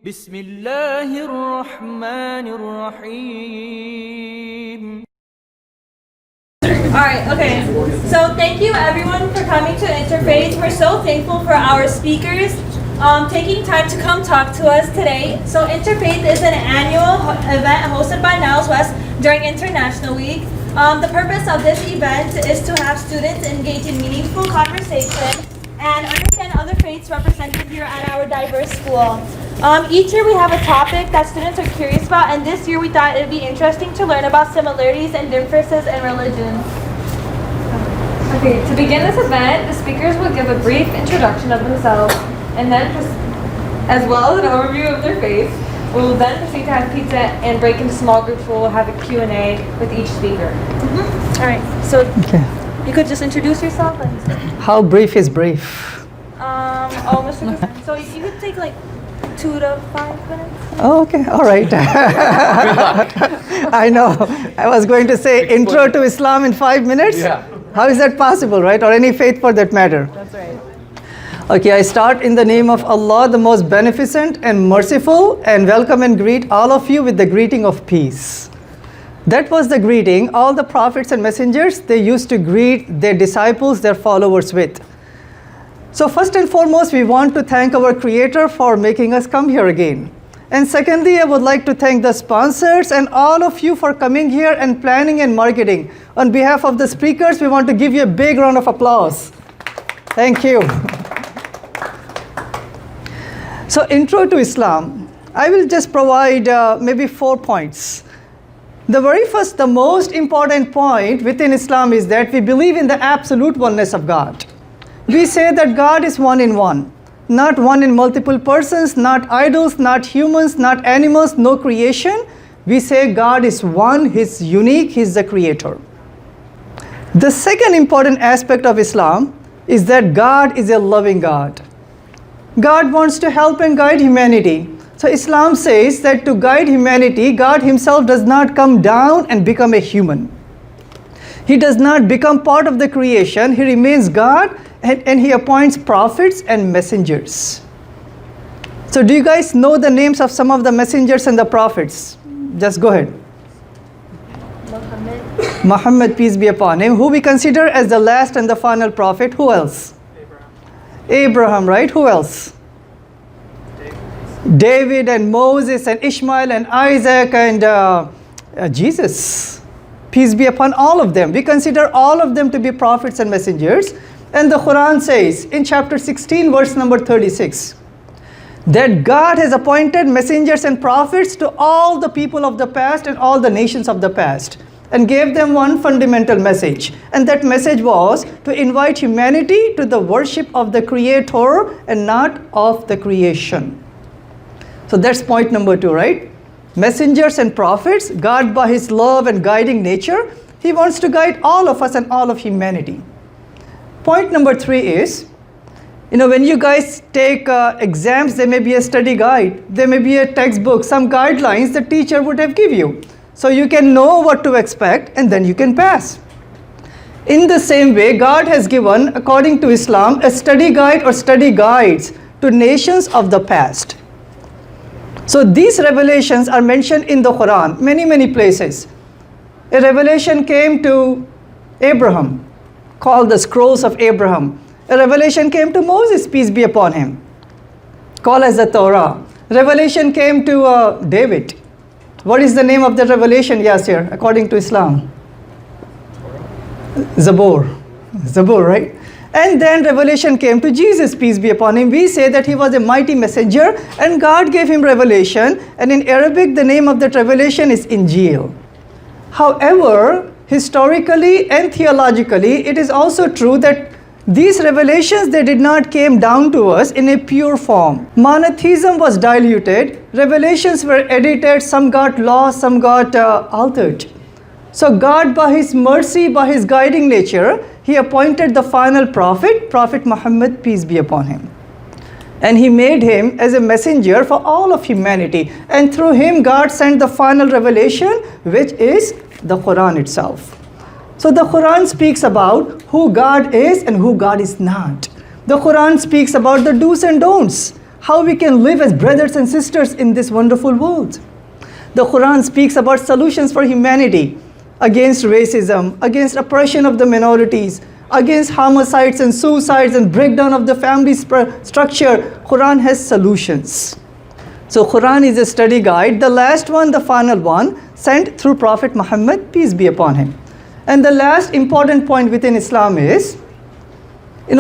بسم الله الرحمن الرحيم. Alright, okay. So thank you everyone for coming to Interfaith. We're so thankful for our speakers taking time to come talk to us today. So Interfaith is an annual event hosted by Niles West during International Week. The purpose of this event is to have students engage in meaningful conversation and understand other faiths represented here at our diverse school. Each year we have a topic that students are curious about, and this year we thought it would be interesting to learn about similarities and differences in religions. Okay, to begin this event, the speakers will give a brief introduction of themselves, and then, as well as an overview of their faith. We will then proceed to have pizza and break into small groups where we'll have a Q&A with each speaker. All right, so you could just introduce yourself. How brief is brief? Mr. Krishnan, so you could take like 2 to 5 minutes. Oh, okay, all right. Good luck. I know. I was going to say intro to Islam in 5 minutes. Yeah. How is that possible, right? Or any faith for that matter. That's right. Okay, I start in the name of Allah, the most beneficent and merciful, and welcome and greet all of you with the greeting of peace. That was the greeting all the prophets and messengers, they used to greet their disciples, their followers with. So first and foremost, we want to thank our Creator for making us come here again. And secondly, I would like to thank the sponsors and all of you for coming here and planning and marketing. On behalf of the speakers, we want to give you a big round of applause. Thank you. So intro to Islam. I will just provide maybe 4 points. The very first, the most important point within Islam is that we believe in the absolute oneness of God. We say that God is one in one, not one in multiple persons, not idols, not humans, not animals, no creation. We say God is one, He's unique, He's the creator. The second important aspect of Islam is that God is a loving God. God wants to help and guide humanity. So Islam says that to guide humanity, God Himself does not come down and become a human. He does not become part of the creation. He remains God, and He appoints prophets and messengers. So do you guys know the names of some of the messengers and the prophets? Just go ahead. Muhammad, peace be upon him, who we consider as the last and the final prophet. Who else? Abraham, right? Who else? David and Moses and Ishmael and Isaac and Jesus. Peace be upon all of them. We consider all of them to be prophets and messengers. And the Quran says in chapter 16, verse number 36, that God has appointed messengers and prophets to all the people of the past and all the nations of the past, and gave them one fundamental message. And that message was to invite humanity to the worship of the Creator and not of the creation. So that's point number 2, right? Messengers and prophets, God by His love and guiding nature, He wants to guide all of us and all of humanity. Point number 3 is, when you guys take exams, there may be a study guide, there may be a textbook, some guidelines the teacher would have given you. So you can know what to expect and then you can pass. In the same way, God has given, according to Islam, a study guide or study guides to nations of the past. So these revelations are mentioned in the Quran, many places. A revelation came to Abraham, called the Scrolls of Abraham. A revelation came to Moses, peace be upon him, called as the Torah. Revelation came to David. What is the name of the revelation, Yasir, according to Islam? Zabur, right? And then revelation came to Jesus, peace be upon him. We say that he was a mighty messenger and God gave him revelation, and in Arabic the name of that revelation is Injil. However, historically and theologically, it is also true that these revelations, they did not came down to us in a pure form. Monotheism was diluted, revelations were edited, some got lost, some got altered. So God, by His mercy, by His guiding nature, He appointed the final prophet, Prophet Muhammad, peace be upon him. And He made him as a messenger for all of humanity. And through him, God sent the final revelation, which is the Quran itself. So the Quran speaks about who God is and who God is not. The Quran speaks about the do's and don'ts. how we can live as brothers and sisters in this wonderful world. The Quran speaks about solutions for humanity against racism, against oppression of the minorities, against homicides and suicides and breakdown of the family structure. Quran has solutions. So Quran is a study guide. The last one, the final one, sent through Prophet Muhammad, peace be upon him. And the last important point within Islam is,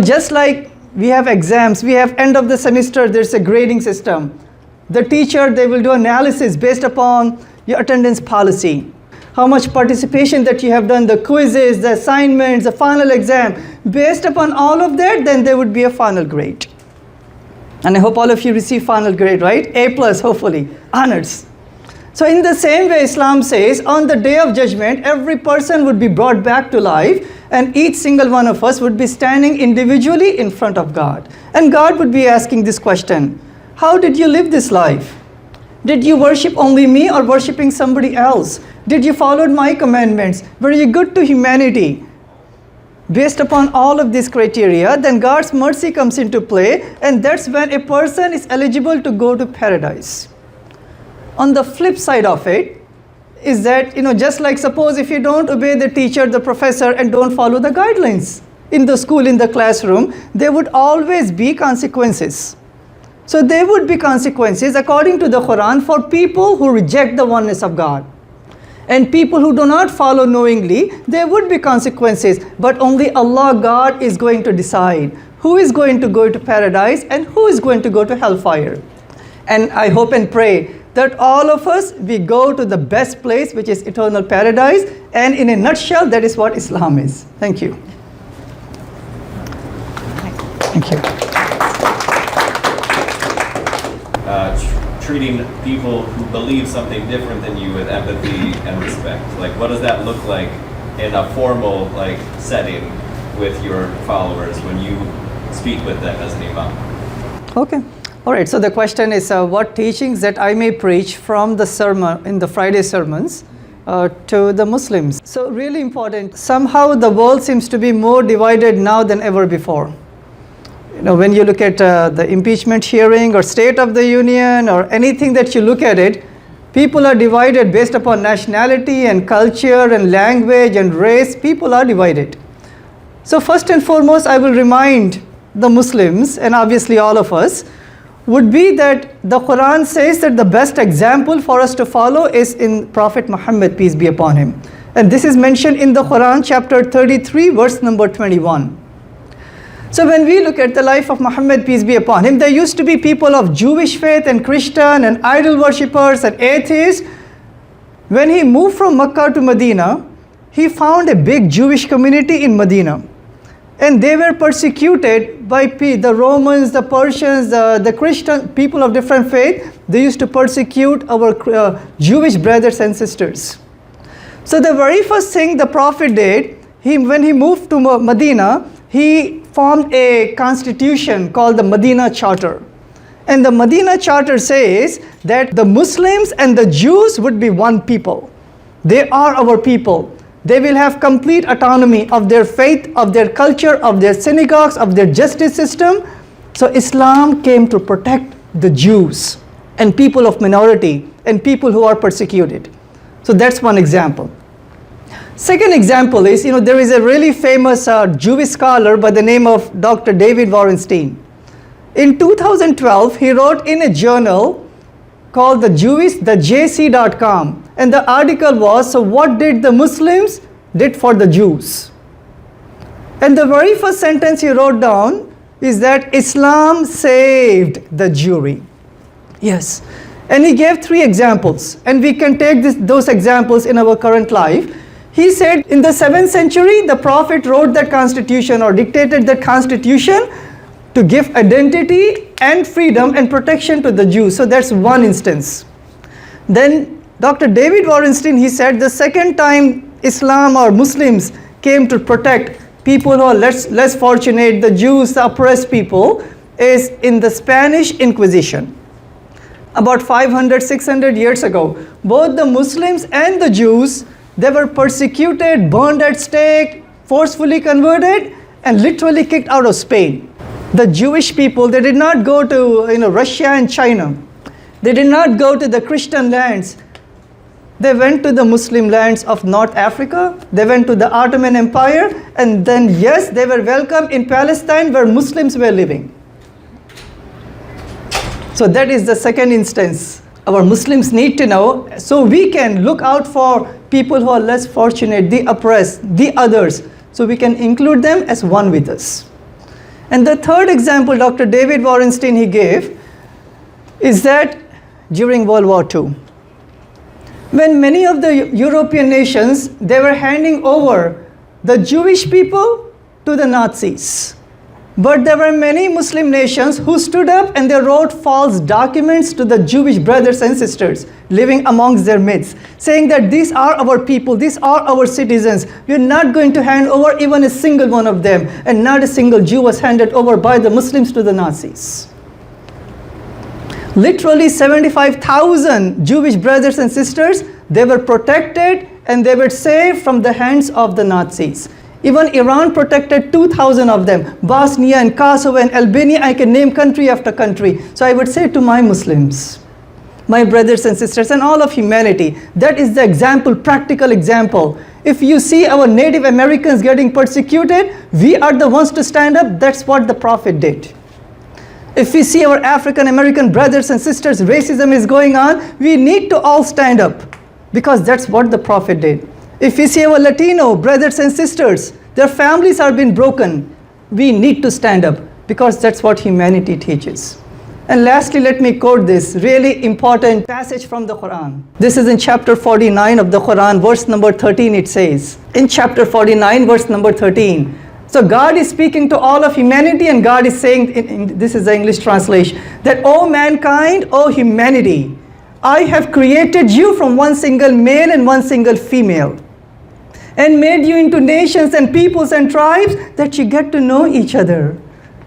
just like we have exams, we have end of the semester, there's a grading system. The teacher, they will do analysis based upon your attendance policy. How much participation that you have done, the quizzes, the assignments, the final exam. Based upon all of that, then there would be a final grade. And I hope all of you receive final grade, right? A+, hopefully, honors. So in the same way, Islam says, on the day of judgment, every person would be brought back to life, and each single one of us would be standing individually in front of God. And God would be asking this question, how did you live this life? Did you worship only me or worshiping somebody else? Did you follow my commandments? Were you good to humanity? Based upon all of these criteria, then God's mercy comes into play, and that's when a person is eligible to go to paradise. On the flip side of it is that, just like suppose if you don't obey the teacher, the professor, and don't follow the guidelines in the school, in the classroom, there would always be consequences. So there would be consequences according to the Quran for people who reject the oneness of God. And people who do not follow knowingly, there would be consequences. But only Allah, God, is going to decide who is going to go to paradise and who is going to go to hellfire. And I hope and pray that all of us, we go to the best place, which is eternal paradise. And in a nutshell, that is what Islam is. Thank you. Thank you. Treating people who believe something different than you with empathy and respect. Like, what does that look like in a formal setting with your followers when you speak with them as an imam? Okay. All right. So the question is, what teachings that I may preach from the sermon in the Friday sermons to the Muslims? So really important. Somehow the world seems to be more divided now than ever before. When you look at the impeachment hearing or State of the Union or anything that you look at it, people are divided based upon nationality and culture and language and race. People are divided. So first and foremost, I will remind the Muslims, and obviously all of us, would be that the Quran says that the best example for us to follow is in Prophet Muhammad, peace be upon him. And this is mentioned in the Quran, chapter 33, verse number 21. So when we look at the life of Muhammad, peace be upon him, there used to be people of Jewish faith and Christian and idol worshippers and atheists. When he moved from Mecca to Medina, he found a big Jewish community in Medina. And they were persecuted by the Romans, the Persians, the Christian, people of different faith. They used to persecute our Jewish brothers and sisters. So the very first thing the Prophet did, when he moved to Medina, he formed a constitution called the Medina Charter. And the Medina Charter says that the Muslims and the Jews would be one people. They are our people. They will have complete autonomy of their faith, of their culture, of their synagogues, of their justice system. So Islam came to protect the Jews and people of minority and people who are persecuted. So that's one example. Second example is, there is a really famous Jewish scholar by the name of Dr. David Wallerstein. In 2012, he wrote in a journal called the JC.com, and the article was, so what did the Muslims did for the Jews? And the very first sentence he wrote down is that Islam saved the Jewry. Yes. And he gave 3 examples, and we can take those examples in our current life. He said in the 7th century, the Prophet wrote that constitution or dictated that constitution to give identity and freedom and protection to the Jews. So that's one instance. Then Dr. David Wallerstein, he said the second time Islam or Muslims came to protect people who are less fortunate, the Jews, the oppressed people, is in the Spanish Inquisition. About 500, 600 years ago, both the Muslims and the Jews, they were persecuted, burned at stake, forcefully converted, and literally kicked out of Spain. The Jewish people, they did not go to Russia and China. They did not go to the Christian lands. They went to the Muslim lands of North Africa. They went to the Ottoman Empire. And then, yes, they were welcome in Palestine where Muslims were living. So that is the second instance. Our Muslims need to know, so we can look out for people who are less fortunate, the oppressed, the others, so we can include them as one with us. And the third example Dr. David Warenstein he gave is that during World War II, when many of the European nations, they were handing over the Jewish people to the Nazis. But there were many Muslim nations who stood up and they wrote false documents to the Jewish brothers and sisters living amongst their midst, saying that these are our people, these are our citizens. We are not going to hand over even a single one of them, and not a single Jew was handed over by the Muslims to the Nazis. Literally 75,000 Jewish brothers and sisters, they were protected and they were saved from the hands of the Nazis. Even Iran protected 2,000 of them. Bosnia and Kosovo and Albania, I can name country after country. So I would say to my Muslims, my brothers and sisters, and all of humanity, that is the example, practical example. If you see our Native Americans getting persecuted, we are the ones to stand up. That's what the Prophet did. If we see our African American brothers and sisters, racism is going on, we need to all stand up, because that's what the Prophet did. If we see our Latino brothers and sisters, their families are being broken, we need to stand up, because that's what humanity teaches. And lastly, let me quote this really important passage from the Quran. This is in chapter 49 of the Quran, verse number 13. It says, in chapter 49, verse number 13, so God is speaking to all of humanity, and God is saying, this is the English translation, that, O mankind, O humanity, I have created you from one single male and one single female, and made you into nations and peoples and tribes, that you get to know each other.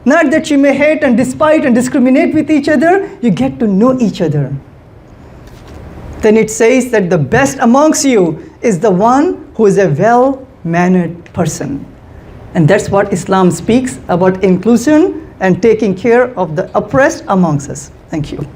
Not that you may hate and despise and discriminate with each other, you get to know each other. Then it says that the best amongst you is the one who is a well-mannered person. And that's what Islam speaks about, inclusion and taking care of the oppressed amongst us. Thank you.